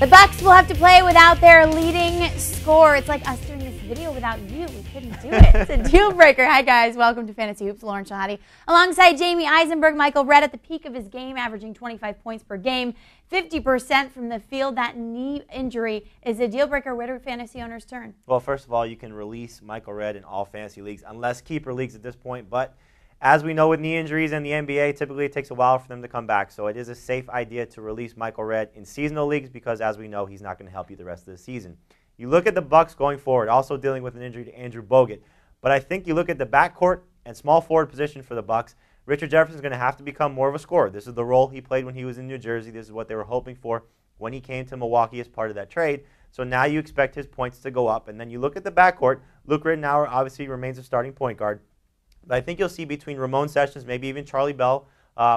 The Bucks will have to play without their leading scorer. It's like us doing this video without you. We couldn't do it. It's a deal breaker. Hi, guys. Welcome to Fantasy Hoops. Lauren Shehadi alongside Jamey Eisenberg. Michael Redd at the peak of his game, averaging 25 points per game, 50% from the field. That knee injury is a deal breaker. Where do fantasy owners turn? Well, first of all, you can release Michael Redd in all fantasy leagues, unless keeper leagues at this point. But as we know with knee injuries in the NBA, typically it takes a while for them to come back. So it is a safe idea to release Michael Redd in seasonal leagues because, as we know, he's not going to help you the rest of the season. You look at the Bucks going forward, also dealing with an injury to Andrew Bogut. But I think you look at the backcourt and small forward position for the Bucks, Richard Jefferson is going to have to become more of a scorer. This is the role he played when he was in New Jersey. This is what they were hoping for when he came to Milwaukee as part of that trade. So now you expect his points to go up. And then you look at the backcourt. Luke Rittenauer obviously remains a starting point guard. But I think you'll see between Ramon Sessions, maybe even Charlie Bell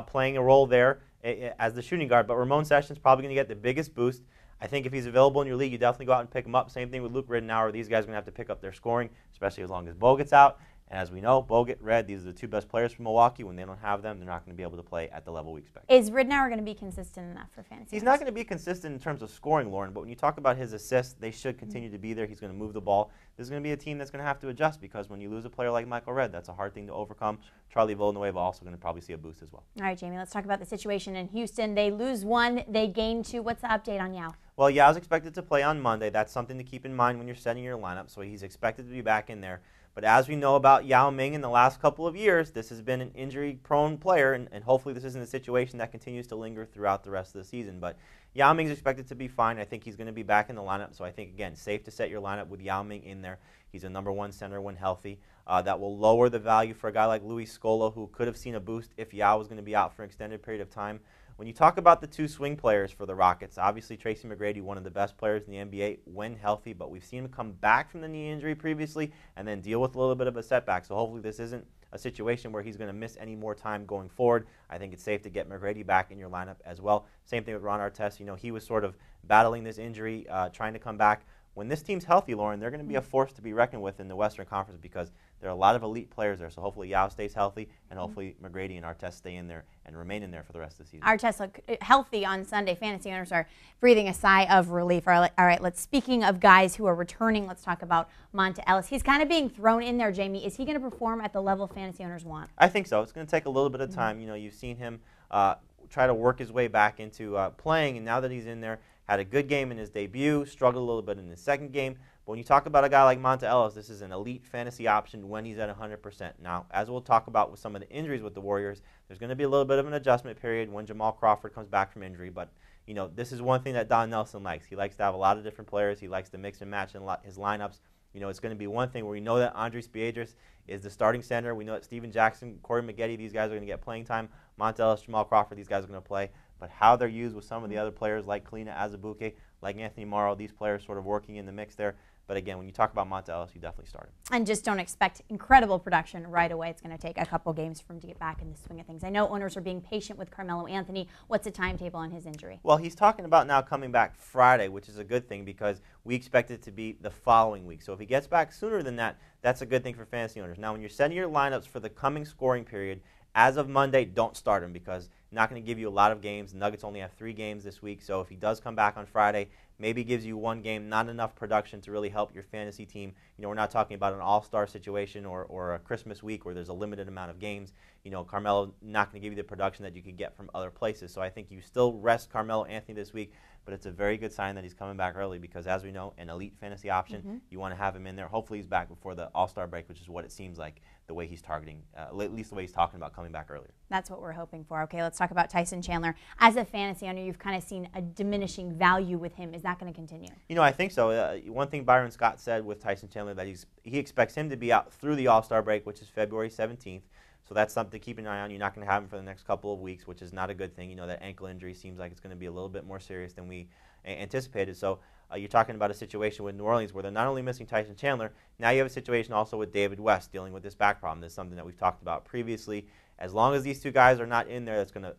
playing a role there as the shooting guard. But Ramon Sessions probably going to get the biggest boost. I think if he's available in your league, you definitely go out and pick him up. Same thing with Luke Rittenauer. These guys are going to have to pick up their scoring, especially as long as Bogut's out. And as we know, Bogut, Redd, these are the two best players from Milwaukee. When they don't have them, they're not going to be able to play at the level we expect. Is Rittenauer going to be consistent enough for fantasy? He's not going to be consistent in terms of scoring, Lauren, but when you talk about his assists, they should continue to be there. He's going to move the ball. This is going to be a team that's going to have to adjust because when you lose a player like Michael Redd, that's a hard thing to overcome. Charlie Villanueva also going to probably see a boost as well. All right, Jamey, let's talk about the situation in Houston. They lose one, they gain two. What's the update on Yao? Well, Yao's expected to play on Monday. That's something to keep in mind when you're setting your lineup, so he's expected to be back in there. But as we know about Yao Ming in the last couple of years, this has been an injury-prone player, and hopefully this isn't a situation that continues to linger throughout the rest of the season. But Yao Ming's expected to be fine. I think he's going to be back in the lineup, so I think, again, safe to set your lineup with Yao Ming in there. He's a #1 center when healthy. That will lower the value for a guy like Luis Scola, who could have seen a boost if Yao was going to be out for an extended period of time. When you talk about the two swing players for the Rockets, obviously Tracy McGrady, one of the best players in the NBA when healthy, but we've seen him come back from the knee injury previously and then deal with a little bit of a setback. So hopefully this isn't a situation where he's going to miss any more time going forward. I think it's safe to get McGrady back in your lineup as well. Same thing with Ron Artest. You know, he was sort of battling this injury, trying to come back. When this team's healthy, Lauren, they're going to be a force to be reckoned with in the Western Conference because there are a lot of elite players there. So hopefully Yao stays healthy, and hopefully McGrady and Artest stay in there and remain in there for the rest of the season. Artest looked healthy on Sunday. Fantasy owners are breathing a sigh of relief. All right, speaking of guys who are returning, let's talk about Monta Ellis. He's kind of being thrown in there, Jamey. Is he going to perform at the level fantasy owners want? I think so. It's going to take a little bit of time. You know, you've seen him try to work his way back into playing, and now that he's in there, had a good game in his debut, struggled a little bit in his second game. But when you talk about a guy like Monta Ellis, this is an elite fantasy option when he's at 100%. Now, as we'll talk about with some of the injuries with the Warriors, there's going to be a little bit of an adjustment period when Jamal Crawford comes back from injury. But, you know, this is one thing that Don Nelson likes. He likes to have a lot of different players. He likes to mix and match in his lineups. You know, it's going to be one thing where we know that Andres Piedras is the starting center. We know that Steven Jackson, Corey Maggette, these guys are going to get playing time. Monta Ellis, Jamal Crawford, these guys are going to play. But how they're used with some of the other players like Kalina Azubuike, like Anthony Morrow, these players sort of working in the mix there. But again, when you talk about Monta Ellis, you definitely start him. And just don't expect incredible production right away. It's going to take a couple games for him to get back in the swing of things. I know owners are being patient with Carmelo Anthony. What's the timetable on his injury? Well, he's talking about now coming back Friday, which is a good thing because we expect it to be the following week. So if he gets back sooner than that, that's a good thing for fantasy owners. Now, when you're setting your lineups for the coming scoring period, as of Monday, don't start him because not going to give you a lot of games. The Nuggets only have 3 games this week, so if he does come back on Friday, maybe gives you 1 game, not enough production to really help your fantasy team. You know, we're not talking about an all-star situation or a Christmas week where there's a limited amount of games. You know, Carmelo not going to give you the production that you could get from other places. So I think you still rest Carmelo Anthony this week, but it's a very good sign that he's coming back early because, as we know, an elite fantasy option, you want to have him in there. Hopefully he's back before the all-star break, which is what it seems like the way he's targeting, at least the way he's talking about coming back earlier. That's what we're hoping for. Okay, let's talk about Tyson Chandler. As a fantasy owner, you've kind of seen a diminishing value with him. Is that going to continue? You know, I think so. One thing Byron Scott said with Tyson Chandler that he expects him to be out through the All-Star break, which is February 17th. So that's something to keep an eye on. You're not going to have him for the next couple of weeks, which is not a good thing. You know, that ankle injury seems like it's going to be a little bit more serious than we anticipated. So you're talking about a situation with New Orleans where they're not only missing Tyson Chandler, now you have a situation also with David West dealing with this back problem. This is something that we've talked about previously. As long as these two guys are not in there, that's going to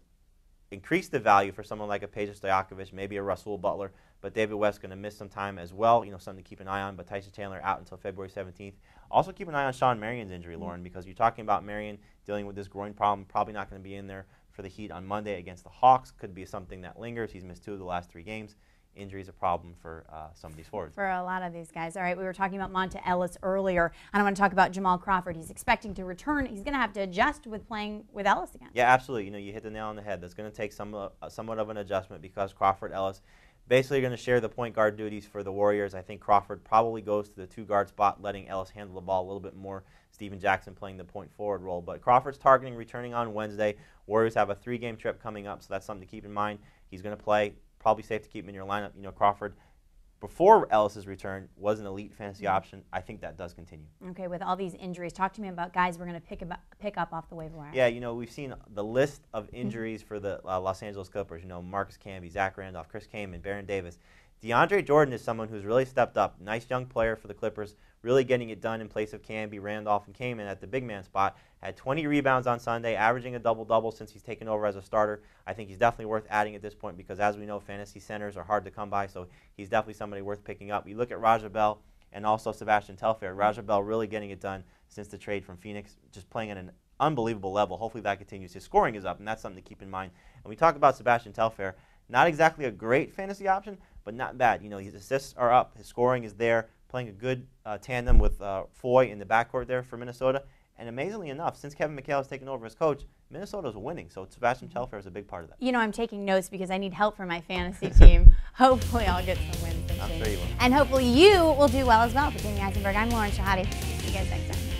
increase the value for someone like a Peja Stojakovic, maybe a Rasul Butler, but David West going to miss some time as well. You know, something to keep an eye on. But Tyson Chandler out until February 17th. Also keep an eye on Sean Marion's injury, Lauren, because you're talking about Marion dealing with this groin problem, probably not going to be in there for the Heat on Monday against the Hawks. Could be something that lingers. He's missed 2 of the last 3 games. injury is a problem for some of these forwards. For a lot of these guys. All right, we were talking about Monta Ellis earlier, and I want to talk about Jamal Crawford. He's expecting to return. He's going to have to adjust with playing with Ellis again. Yeah, absolutely. You hit the nail on the head. That's going to take somewhat of an adjustment because Crawford, Ellis basically going to share the point guard duties for the Warriors. I think Crawford probably goes to the 2-guard spot, letting Ellis handle the ball a little bit more. Steven Jackson playing the point forward role. But Crawford's targeting returning on Wednesday. Warriors have a 3-game trip coming up, so that's something to keep in mind. He's going to play. Probably safe to keep him in your lineup. Crawford, before Ellis's return, was an elite fantasy option. I think that does continue. Okay, with all these injuries, talk to me about guys we're going to pick up off the waiver wire. Yeah, we've seen the list of injuries for the Los Angeles Clippers. Marcus Camby, Zach Randolph, Chris Kaman, Baron Davis. DeAndre Jordan is someone who's really stepped up. Nice young player for the Clippers, really getting it done in place of Camby, Randolph, and Kaman at the big man spot. Had 20 rebounds on Sunday, averaging a double-double since he's taken over as a starter. I think he's definitely worth adding at this point because, as we know, fantasy centers are hard to come by, so he's definitely somebody worth picking up. You look at Raja Bell and also Sebastian Telfair. Raja Bell really getting it done since the trade from Phoenix, just playing at an unbelievable level. Hopefully that continues. His scoring is up, and that's something to keep in mind. And we talk about Sebastian Telfair, not exactly a great fantasy option, but not bad. His assists are up. His scoring is there, playing a good tandem with Foy in the backcourt there for Minnesota. And amazingly enough, since Kevin McHale has taken over as coach, Minnesota's winning. So Sebastian Telfair is a big part of that. I'm taking notes because I need help for my fantasy team. Hopefully I'll get some wins. I'm sure you will. And hopefully you will do well as well. For Jamey Eisenberg, I'm Lauren Shehadi. See you guys next time.